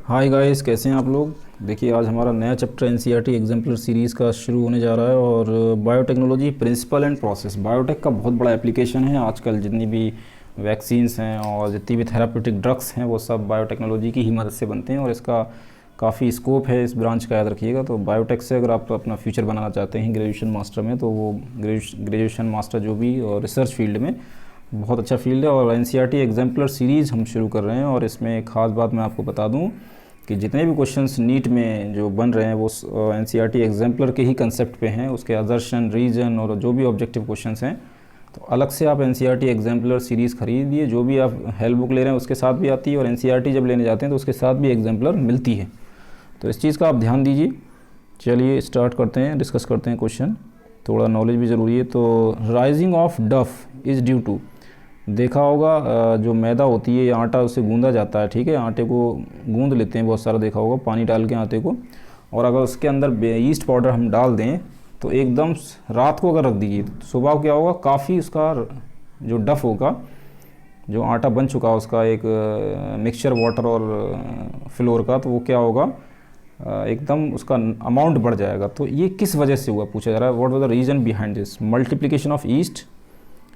Hi guys, कैसे हैं आप लोग। देखिए, आज हमारा नया चैप्टर एनसीईआरटी एग्जाम्पलर सीरीज़ का शुरू होने जा रहा है और biotechnology principle and process. Biotech का बहुत बड़ा एप्लीकेशन है। आजकल जितनी भी वैक्सीन्स हैं और जितनी भी थेराप्यूटिक ड्रग्स हैं वो सब बायोटेक्नोलॉजी की ही मदद से बनते हैं और इसका काफ़ी स्कोप है इस ब्रांच का, याद रखिएगा। तो बायोटेक से अगर आप अपना फ्यूचर बनाना चाहते हैं ग्रेजुएशन मास्टर में, तो वो ग्रेजुएशन मास्टर जो भी और रिसर्च फील्ड में बहुत अच्छा फील्ड है। और एनसीईआरटी एग्जाम्पलर सीरीज़ हम शुरू कर रहे हैं और इसमें एक ख़ास बात मैं आपको बता दूं कि जितने भी क्वेश्चंस नीट में जो बन रहे हैं वो एनसीईआरटी एग्जाम्पलर के ही कंसेप्ट पे हैं। उसके अजर्शन, रीजन और जो भी ऑब्जेक्टिव क्वेश्चंस हैं, तो अलग से आप एनसीईआरटी एग्जाम्पलर सीरीज़ खरीदिए। जो भी आप हेल्प बुक ले रहे हैं उसके साथ भी आती है और एनसीईआरटी जब लेने जाते हैं तो उसके साथ भी एग्जाम्पलर मिलती है। तो इस चीज़ का आप ध्यान दीजिए। चलिए स्टार्ट करते हैं, डिस्कस करते हैं क्वेश्चन। थोड़ा नॉलेज भी ज़रूरी है। तो राइजिंग ऑफ डफ इज़ ड्यू टू, देखा होगा जो मैदा होती है या आटा, उससे गूंदा जाता है, ठीक है। आटे को गूंद लेते हैं बहुत सारा, देखा होगा पानी डाल के आटे को, और अगर उसके अंदर ईस्ट पाउडर हम डाल दें तो एकदम रात को अगर रख दीजिए तो सुबह क्या होगा, काफ़ी उसका जो डफ होगा, जो आटा बन चुका है उसका एक मिक्सचर वाटर और फ्लोर का, तो वो क्या होगा, एकदम उसका अमाउंट बढ़ जाएगा। तो ये किस वजह से हुआ पूछा जा रहा है। What was the reason behind this. Multiplication of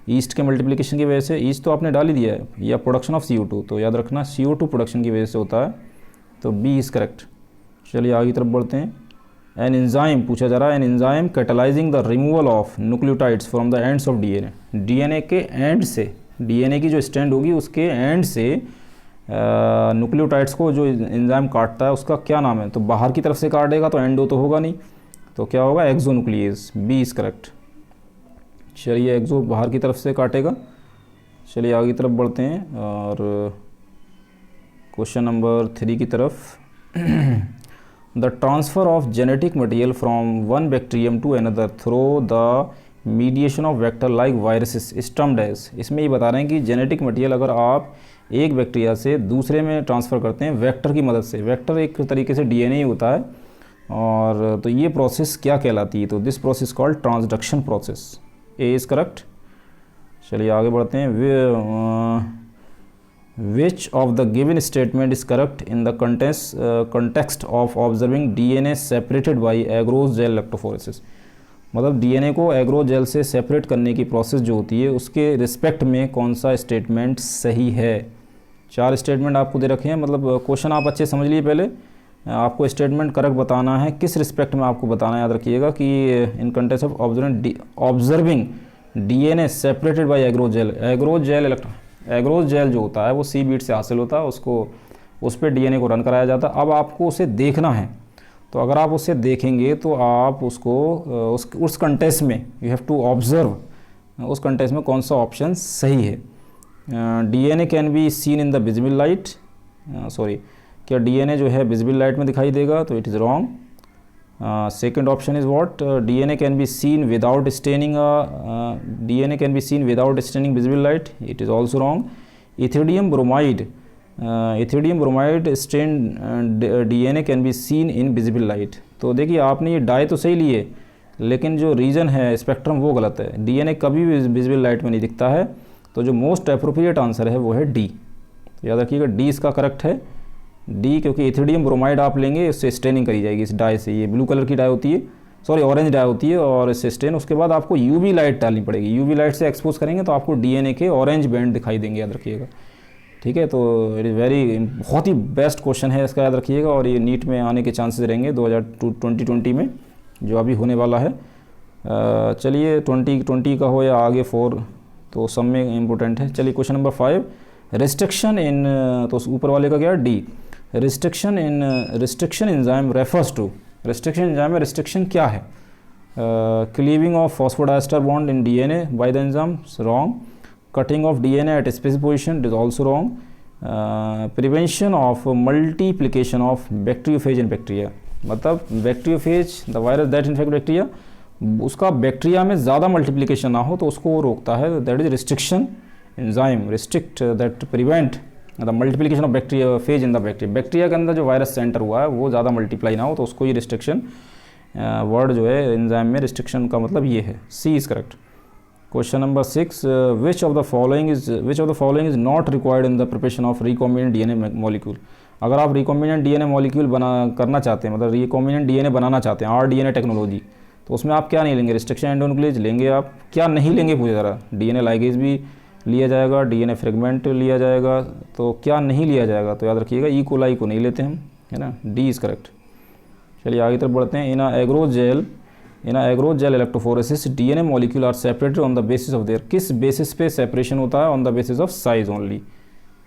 east के मल्टीप्लिकेशन की वजह से, ईस्ट तो आपने डाल ही दिया है, या प्रोडक्शन ऑफ CO2, तो याद रखना CO2 प्रोडक्शन की वजह से होता है। तो बी इज़ करेक्ट। चलिए आगे तरफ बढ़ते हैं। एन एंजाइम पूछा जा रहा है। An enzyme catalysing the removal of nucleotides from the ends of DNA के एंड से, डीएनए की जो स्टैंड होगी उसके एंड से न्यूक्लियोटाइड्स को जो एंजाइम काटता है उसका क्या नाम है। तो बाहर की तरफ से काटेगा तो एंडो तो होगा नहीं, तो क्या होगा, एक्सोन्यूक्लियेज। B is correct. चलिए एक्सो बाहर की तरफ से काटेगा। चलिए आगे की तरफ बढ़ते हैं और क्वेश्चन नंबर 3 की तरफ। The transfer of genetic material from one bacterium to another through the mediation of vector like viruses is termed as. इसमें ये बता रहे हैं कि जेनेटिक मटेरियल अगर आप एक बैक्टीरिया से दूसरे में ट्रांसफ़र करते हैं वेक्टर की मदद से, वेक्टर एक तरीके से डीएनए ही होता है, और तो ये प्रोसेस क्या कहलाती है। तो this process called transduction process. A is correct. चलिए आगे बढ़ते हैं। Which of the given statement is correct in the context of observing DNA separated by agarose gel electrophoresis. मतलब डीएनए को एग्रो जेल से सेपरेट करने की प्रोसेस जो होती है उसके रिस्पेक्ट में कौन सा स्टेटमेंट सही है। 4 स्टेटमेंट आपको दे रखे हैं। मतलब क्वेश्चन आप अच्छे समझ लिए, पहले आपको स्टेटमेंट करेक्ट बताना है, किस रिस्पेक्ट में आपको बताना है। याद रखिएगा कि in context of observing DNA separated by agarose gel जो होता है वो सी बीट से हासिल होता है, उसको उस पर डीएनए को रन कराया जाता है। अब आपको उसे देखना है, तो अगर आप उसे देखेंगे तो आप उसको उस कंटेक्स्ट में यू हैव टू ऑब्जर्व, उस कंटेक्स्ट में कौन सा ऑप्शन सही है। DNA can be seen in the visible light, sorry, क्या डीएनए जो है विजिबल लाइट में दिखाई देगा, तो it is wrong. Second option is what, DNA can be seen without staining, DNA can be seen without staining visible light, it is also wrong. Ethidium bromide stain DNA can be seen in visible light. तो देखिए आपने ये die तो सही लिए, लेकिन जो reason है, स्पेक्ट्रम, वो गलत है। डीएनए कभी भी विजिबल लाइट में नहीं दिखता है। तो जो मोस्ट अप्रोप्रिएट आंसर है वो है डी। तो याद रखिएगा डी इसका करेक्ट है, डी, क्योंकि इथिडियम ब्रोमाइड आप लेंगे उससे स्टेनिंग करी जाएगी इस डाई से। ये ब्लू कलर की डाई होती है, सॉरी ऑरेंज डाई होती है, और इससे स्टेन, उसके बाद आपको यूवी लाइट डालनी पड़ेगी। यूवी लाइट से एक्सपोज करेंगे तो आपको डीएनए के ऑरेंज बैंड दिखाई देंगे, याद रखिएगा, ठीक है। तो इट इज़ वेरी, बहुत ही बेस्ट क्वेश्चन है इसका, याद रखिएगा। और ये नीट में आने के चांसेस रहेंगे 2020 में जो अभी होने वाला है। चलिए 2020 का हो या आगे 4, तो सब में इम्पोर्टेंट है। चलिए क्वेश्चन नंबर 5, रिस्ट्रिक्शन इन, तो ऊपर वाले का क्या है, D. Restriction enzyme refers to, restriction enzyme में रिस्ट्रिक्शन क्या है। Cleaving of phosphodiester bond in DNA by the enzyme, wrong. Cutting of DNA at specific position, it is also wrong. Prevention of multiplication of bacteriophage in bacteria, मतलब bacteriophage the virus that infect bacteria, उसका bacteria में ज़्यादा multiplication ना हो तो उसको वो रोकता है। That is restriction enzyme, restrict that prevent the multiplication of bacteria phase in the bacteria. Bacteria के अंदर जो वायरस सेंटर हुआ है वो ज़्यादा मल्टीप्लाई ना हो, तो उसको ये रिस्ट्रिक्शन वर्ड जो है एंजाइम में, रिस्ट्रिक्शन का मतलब ये है। C is correct. Question number 6, which of the following is not required in the preparation of recombinant DNA molecule. अगर आप रिकॉम्बिनेंट डीएनए मॉलिक्यूल करना चाहते हैं, मतलब रिकॉम्बिनेंट डीएनए बनाना चाहते हैं, आरडीएनए टेक्नोलॉजी, तो उसमें आप क्या नहीं लेंगे, रिस्ट्रिक्शन एंडोन्यूक्लियेज लेंगे। आप क्या नहीं लेंगे पूछा जा रहा, डीएनए लाइगेज भी लिया जाएगा, डीएनए फ्रेगमेंट लिया जाएगा, तो क्या नहीं लिया जाएगा, तो याद रखिएगा ई कोलाई को नहीं लेते हम, है ना, डी इज़ करेक्ट। चलिए आगे तरफ बढ़ते हैं। In agarose gel electrophoresis DNA molecule are separated on the basis of their, किस बेसिस पे सेपरेशन होता है, on the basis of size only,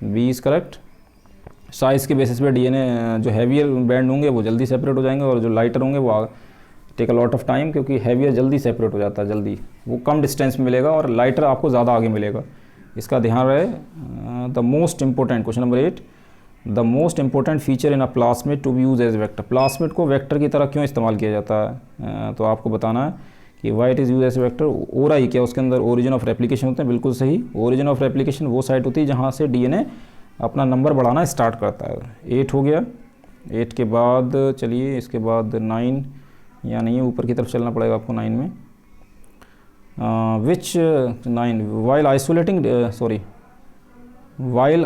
B is correct. Size के बेसिस पे डीएनए जो हैवियर बैंड होंगे वो जल्दी सेपरेट हो जाएंगे, और जो लाइटर होंगे वो take a lot of time, क्योंकि हैवियर जल्दी सेपरेट हो जाता है, जल्दी वो कम डिस्टेंस में मिलेगा और लाइटर आपको ज़्यादा आगे मिलेगा, इसका ध्यान रहे। The most important question number 8, the most important feature in a plasmid to be use as vector, plasmid को वेक्टर की तरह क्यों इस्तेमाल किया जाता है, तो आपको बताना है कि why it is use as vector. ओराई क्या उसके अंदर ओरिजिन ऑफ रेप्लिकेशन होते हैं, बिल्कुल सही, ओरिजिन ऑफ रेप्लिकेशन वो साइट होती है जहाँ से डीएनए अपना नंबर बढ़ाना स्टार्ट करता है। 8 हो गया। 8 के बाद चलिए इसके बाद 9, या नहीं ऊपर की तरफ चलना पड़ेगा आपको 9 में। Which 9 while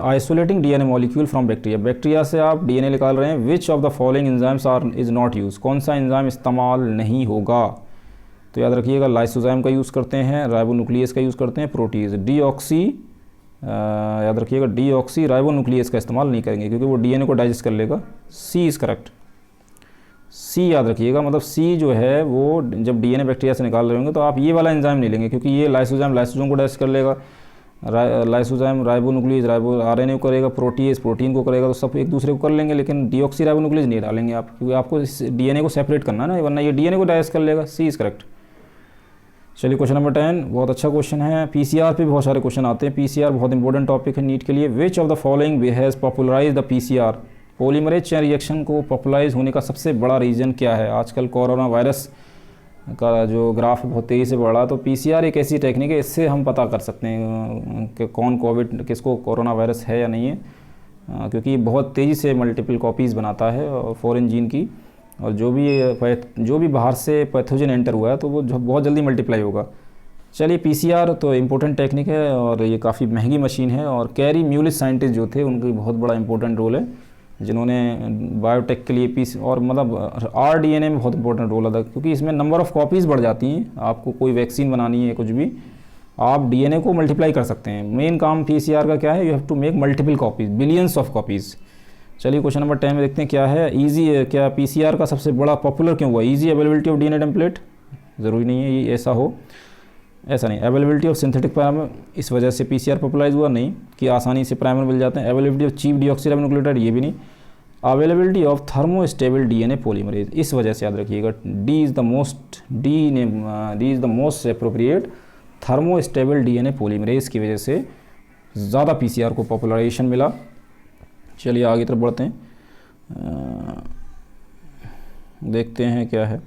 isolating DNA molecule from bacteria, bacteria से आप डीएनए निकाल रहे हैं, which of the following enzymes are is not use, कौन सा एंजाइम इस्तेमाल नहीं होगा, तो याद रखिएगा लाइसोजाइम का यूज़ करते हैं, राइबोन्यूक्लियस का यूज़ करते हैं, प्रोटीज, डीऑक्सी याद रखिएगा डीऑक्सी राइबोन्यूक्लियस का इस्तेमाल नहीं करेंगे क्योंकि वो डीएनए को डाइजेस्ट कर लेगा, सी इज़ करेक्ट। सी याद रखिएगा, मतलब सी जो है वो जब डीएनए बैक्टीरिया से निकाल रहे होंगे तो आप ये वाला एंजाइम नहीं लेंगे, क्योंकि ये लाइसोजाइम को डाइजेस्ट कर लेगा, लाइसोजाइम राइबोन्यूक्लियस आरएनए को करेगा, प्रोटीज प्रोटीन को करेगा, तो सब एक दूसरे को कर लेंगे, लेकिन डीऑक्सी राइबोन्यूक्लियस नहीं डालेंगे आप, क्योंकि आपको इस डीएनए को सेपरेट करना है ना, वरना ये डीएनए को डाइजेस्ट कर लेगा, सी इज़ करेक्ट। चलिए क्वेश्चन नंबर 10 बहुत अच्छा क्वेश्चन है, पीसीआर पे बहुत सारे क्वेश्चन आते हैं, पीसीआर बहुत इंपॉर्टेंट टॉपिक है नीट के लिए। Which of the following has popularize the PCR, polymerase chain reaction को पॉपुलराइज होने का सबसे बड़ा रीज़न क्या है। आजकल कोरोना वायरस का जो ग्राफ बहुत तेज़ी से बढ़ रहा है, तो पीसीआर एक ऐसी टेक्निक है, इससे हम पता कर सकते हैं कि कौन कोविड किसको कोरोना वायरस है या नहीं है, क्योंकि बहुत तेज़ी से मल्टीपल कॉपीज़ बनाता है फॉरेन जीन की, और जो भी बाहर से पैथोजन एंटर हुआ है तो वो बहुत जल्दी मल्टीप्लाई होगा। चलिए पीसीआर तो इम्पोर्टेंट टेक्निक है और ये काफ़ी महंगी मशीन है, और कैरी म्यूलिस साइंटिस्ट जो थे उनकी बहुत बड़ा इंपॉर्टेंट रोल है, जिन्होंने बायोटेक के लिए और मतलब आरडीएनए में बहुत इंपॉर्टेंट रोल अदा, क्योंकि इसमें नंबर ऑफ़ कॉपीज़ बढ़ जाती हैं। आपको कोई वैक्सीन बनानी है, कुछ भी, आप डीएनए को मल्टीप्लाई कर सकते हैं। मेन काम पीसीआर का क्या है, you have to make multiple copies, billions of copies. चलिए क्वेश्चन नंबर 10 में देखते हैं क्या है। ईजी क्या पीसीआर का सबसे बड़ा पॉपुलर क्यों हुआ, easy availability of DNA template, ज़रूरी नहीं है ये ऐसा हो, ऐसा नहीं, अवेलेबिलिटी ऑफ सिंथेटिक प्राइमर, इस वजह से पीसीआर पॉपुलराइज हुआ नहीं कि आसानी से प्राइमर मिल जाते हैं। अवेलेबिलिटी ऑफ चीप डीऑक्सीराइबोन्यूक्लियोटाइड, ये भी नहीं। Availability of thermostable DNA polymerase, इस वजह से याद रखिएगा D is the most appropriate, thermostable DNA polymerase की वजह से ज़्यादा पीसीआर को पॉपुलराइजेशन मिला। चलिए आगे तरफ बढ़ते हैं, देखते हैं क्या है।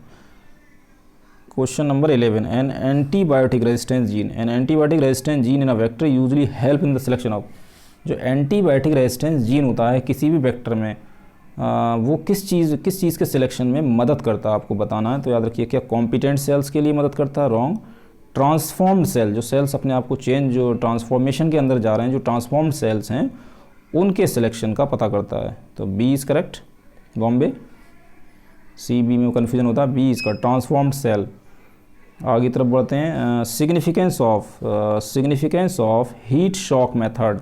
Question number 11, an antibiotic resistance gene, an antibiotic resistance gene in a vector usually help in the selection of, जो एंटीबायोटिक रेजिस्टेंस जीन होता है किसी भी वेक्टर में, वो किस चीज़ के सिलेक्शन में मदद करता है, आपको बताना है। तो याद रखिए क्या कॉम्पिटेंट सेल्स के लिए मदद करता है, रॉन्ग। ट्रांसफॉर्म्ड सेल, जो सेल्स अपने आप को चेंज, जो ट्रांसफॉर्मेशन के अंदर जा रहे हैं, जो ट्रांसफॉर्म्ड सेल्स हैं, उनके सिलेक्शन का पता करता है। तो B is correct, Bombay, C B में कन्फ्यूजन होता है, बी इसका ट्रांसफॉर्म्ड सेल। आगे तरफ बढ़ते हैं, significance of heat shock method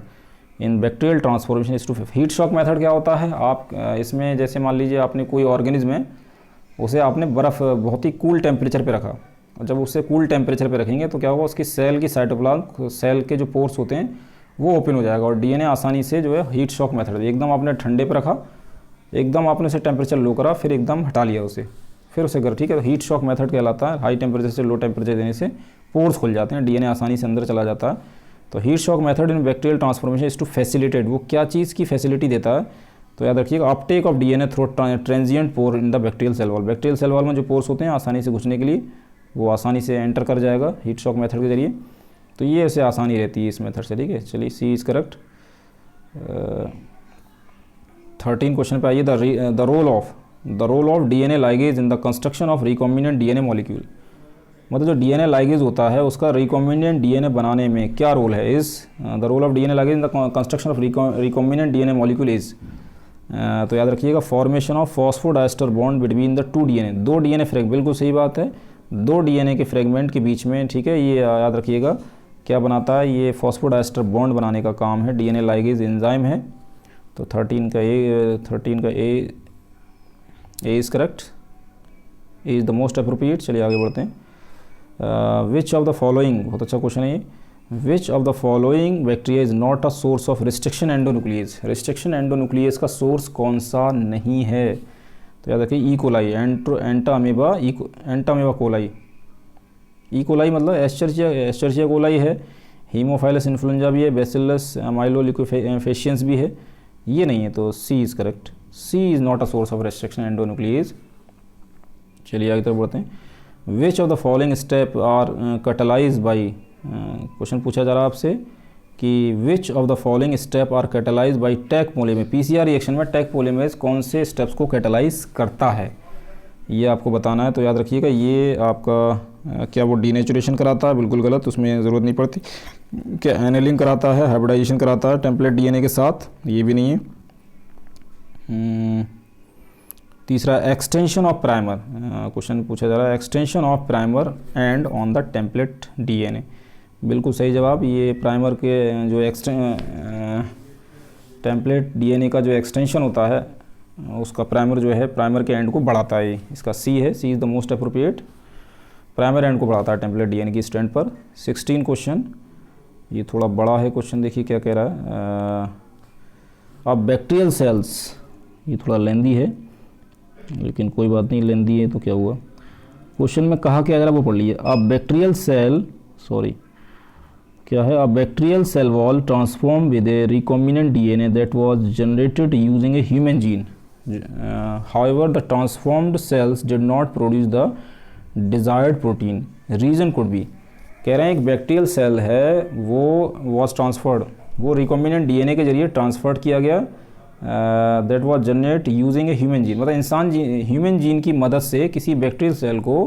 in bacterial transformation is to, heat shock method क्या होता है, आप इसमें जैसे मान लीजिए आपने कोई ऑर्गेनिज्म है, उसे आपने बर्फ़ बहुत ही कूल टेम्परेचर पे रखा, और जब उसे कूल टेम्परेचर पे रखेंगे तो क्या होगा, उसकी सेल की साइटोप्लाज्म, सेल के जो पोर्स होते हैं वो ओपन हो जाएगा, और डीएनए आसानी से जो है हीट शॉक मेथड, एकदम आपने ठंडे पे रखा, एकदम आपने उसे टेम्परेचर लो करा, फिर एकदम हटा लिया उसे, फिर उसे कर, ठीक है, तो हीट शॉक मेथड कहलाता है। हाई टेम्परेचर से लो टेम्परेचर देने से पोर्स खुल जाते हैं, डीएनए आसानी से अंदर चला जाता है। तो heat shock method in bacterial transformation is to facilitate, वो क्या चीज़ की फैसिलिटी देता है, तो याद रखिएगा uptake of DNA through transient pore in the bacterial cell wall, bacterial cell wall में जो पोर्स होते हैं आसानी से घुसने के लिए, वो आसानी से एंटर कर जाएगा हीट शॉक मेथड के जरिए, तो ये ऐसे आसानी रहती है इस मेथड से, ठीक है। चलिए सी इज़ करेक्ट। 13 क्वेश्चन पे आइए, the role of DNA ligase in the construction of recombinant DNA molecule, मतलब जो डीएनए लाइगेज होता है उसका रिकॉम्बिनेंट डीएनए बनाने में क्या रोल है, is the role of DNA ligase in the construction of recombinant DNA molecule is, तो याद रखिएगा formation of phosphodiester bond between the two DNA, दो डीएनए फ्रेगमेंट, बिल्कुल सही बात है, दो डीएनए के फ्रेगमेंट के बीच में, ठीक है, ये याद रखिएगा क्या बनाता है, ये फॉस्फोडाइस्टर बॉन्ड बनाने का काम है, डीएनए लाइगेज एंजाइम है। तो 13 का A is correct, A is the most appropriate. चलिए आगे बढ़ते हैं। विच ऑफ द फॉलोइंग, बहुत अच्छा क्वेश्चन है ये, which of the following bacteria is not a source of restriction endonuclease, restriction endonuclease का सोर्स कौन सा नहीं है? तो याद रखिए E coli, Entamoeba coli, E coli मतलब एस्चर्चिया कोलाई है, हीमोफाइलस इन्फ्लुएंजा भी है, बेसिलस माइलोलिकोफेशियंस भी है, ये नहीं है, तो C is correct, C is not a source of restriction endonuclease. चलिए आगे तरफ बढ़ते हैं। Which of the following step are catalyse by, question पूछा जा रहा है आपसे कि which of the following step are catalyse by Taq polymerase, PCR reaction में टैक पॉलीमेरेज कौन से स्टेप्स को कैटलाइज करता है, ये आपको बताना है। तो याद रखिएगा ये आपका क्या वो डीनेचुरेशन कराता है, बिल्कुल गलत, उसमें ज़रूरत नहीं पड़ती। क्या एनेलिंग कराता है, हाइब्रिडाइजेशन कराता है टेम्पलेट डीएनए के साथ, ये भी नहीं है। तीसरा एक्सटेंशन ऑफ प्राइमर, क्वेश्चन पूछा जा रहा है extension of primer and on the template DNA, बिल्कुल सही जवाब। ये प्राइमर के जो टेम्पलेट डीएनए का जो एक्सटेंशन होता है उसका प्राइमर जो है प्राइमर के एंड को बढ़ाता है, इसका सी है, C is the most appropriate, primer end को बढ़ाता है टेम्पलेट डीएनए की स्ट्रैंड पर। 16 क्वेश्चन, ये थोड़ा बड़ा है क्वेश्चन, देखिए क्या कह रहा है। अब बैक्टीरियल सेल्स, ये थोड़ा लेंदी है लेकिन कोई बात नहीं, लेंदी है तो क्या हुआ, क्वेश्चन में कहा क्या जा रहा है वो पढ़ लीजिए। अब बैक्टीरियल सेल, सॉरी क्या है, a bacterial cell wall transform with a recombinant DNA that was generated using a human gene, however the transformed cells did not produce the desired protein, reason could be, कह रहे हैं एक bacterial cell है वो was transferred, वो recombinant DNA के जरिए transferred किया गया, that was generate using a human gene, मतलब इंसान ह्यूमन जीन की मदद से किसी बैक्टीरियल सेल को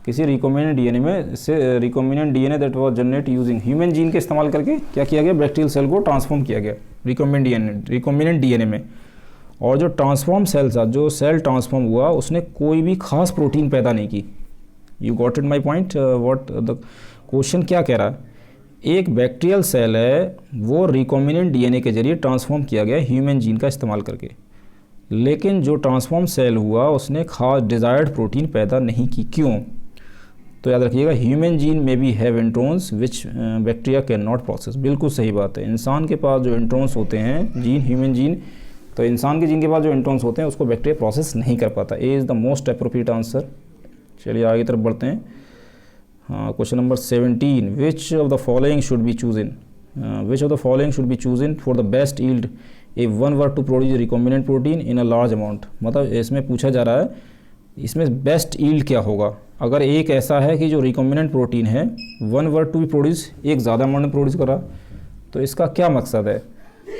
किसी रिकॉम्बिनेंट डीएनए में से recombinant DNA that was generate using human gene के इस्तेमाल करके क्या किया गया, बैक्टीरियल सेल को ट्रांसफॉर्म किया गया रिकॉम्बिनेंट डीएनए में। और जो ट्रांसफॉर्म सेल था, जो सेल ट्रांसफॉर्म हुआ, उसने कोई भी खास प्रोटीन पैदा नहीं की। You got it my point, what the question क्या कह रहा है, एक बैक्टीरियल सेल है वो रिकॉम्बिनेंट डीएनए के जरिए ट्रांसफॉर्म किया गया ह्यूमन जीन का इस्तेमाल करके, लेकिन जो ट्रांसफॉर्म सेल हुआ उसने खास डिज़ायर्ड प्रोटीन पैदा नहीं की, क्यों? तो याद रखिएगा ह्यूमन जीन में भी have introns which bacteria can not process, बिल्कुल सही बात है। इंसान के पास जो इंट्रॉन्स होते हैं जीन, ह्यूमन जीन, तो इंसान के जीन के पास जो इंट्रॉन्स होते हैं उसको बैक्टीरिया प्रोसेस नहीं कर पाता। A is the most appropriate answer. चलिए आगे तरफ बढ़ते हैं। हाँ, question number 17, which of the following should be chosen, which of the following should be chosen for the best yield a one were to produce recombinant protein in a large amount, मतलब इसमें पूछा जा रहा है इसमें best yield क्या होगा, अगर एक ऐसा है कि जो रिकॉम्बिनेंट प्रोटीन है वन वर टू भी प्रोड्यूस, एक ज़्यादा अमाउंट में प्रोड्यूस करा, तो इसका क्या मकसद है?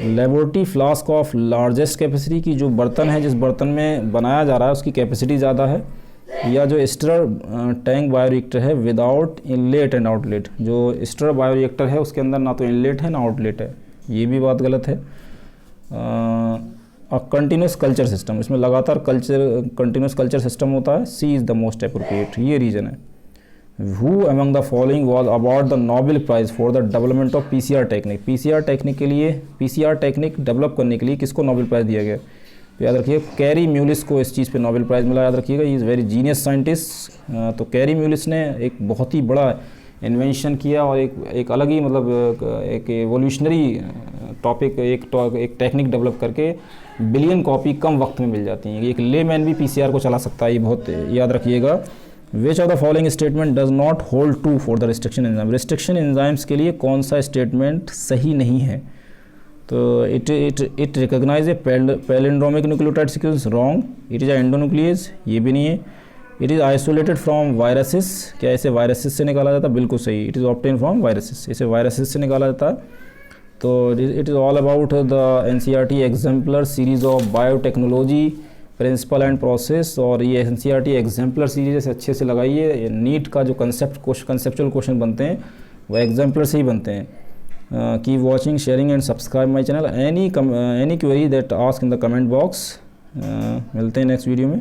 Laboratory flask of largest capacity की जो बर्तन है, जिस बर्तन में बनाया जा रहा है उसकी कैपेसिटी ज़्यादा है, या जो स्टर टैंक बायोरिएक्टर है विदाउट इनलेट एंड आउटलेट, जो स्टर बायोरिएक्टर है उसके अंदर ना तो इनलेट है ना आउटलेट है, ये भी बात गलत है। कंटिन्यूस कल्चर सिस्टम, इसमें लगातार कंटिन्यूस कल्चर सिस्टम होता है, C is the most appropriate, ये रीज़न है। Who among the following was award the Nobel prize for the development of PCR technique, PCR technique के लिए, पीसीआर टेक्निक डेवलप करने के लिए किसको नोबेल प्राइज़ दिया गया? तो याद रखिए कैरी म्यूलिस को इस चीज़ पे नोबेल प्राइज़ मिला, याद रखिएगा, he is very genius scientist. तो कैरी म्यूलिस ने एक बहुत ही बड़ा इन्वेंशन किया और एक अलग ही मतलब एक एवोल्यूशनरी टॉपिक, एक टेक्निक डेवलप करके बिलियन कॉपी कम वक्त में मिल जाती हैं, एक लेमैन भी पीसीआर को चला सकता है, ये बहुत याद रखिएगा। Which of the following statement does not hold true for the restriction enzyme, restriction enzymes के लिए कौन सा स्टेटमेंट सही नहीं है? तो it recognize a palindromic nucleotide sequence, wrong. It is endonuclease, ये भी नहीं है। It is isolated from viruses, क्या इसे वायरसेस से निकाला जाता है? बिल्कुल सही, it is obtain from viruses, इसे वायरसेस से निकाला जाता है। तो it is all about the NCERT exemplar series of biotechnology principle and process, और ये एनसीईआरटी एग्जाम्पलर सीरीज से अच्छे से लगाइए। नीट का जो कंसेप्चुअल क्वेश्चन बनते हैं वो एग्जाम्पलर से ही बनते हैं। Keep watching, sharing and subscribe my channel. Any query that ask in the comment box. मिलते हैं नेक्स्ट वीडियो में।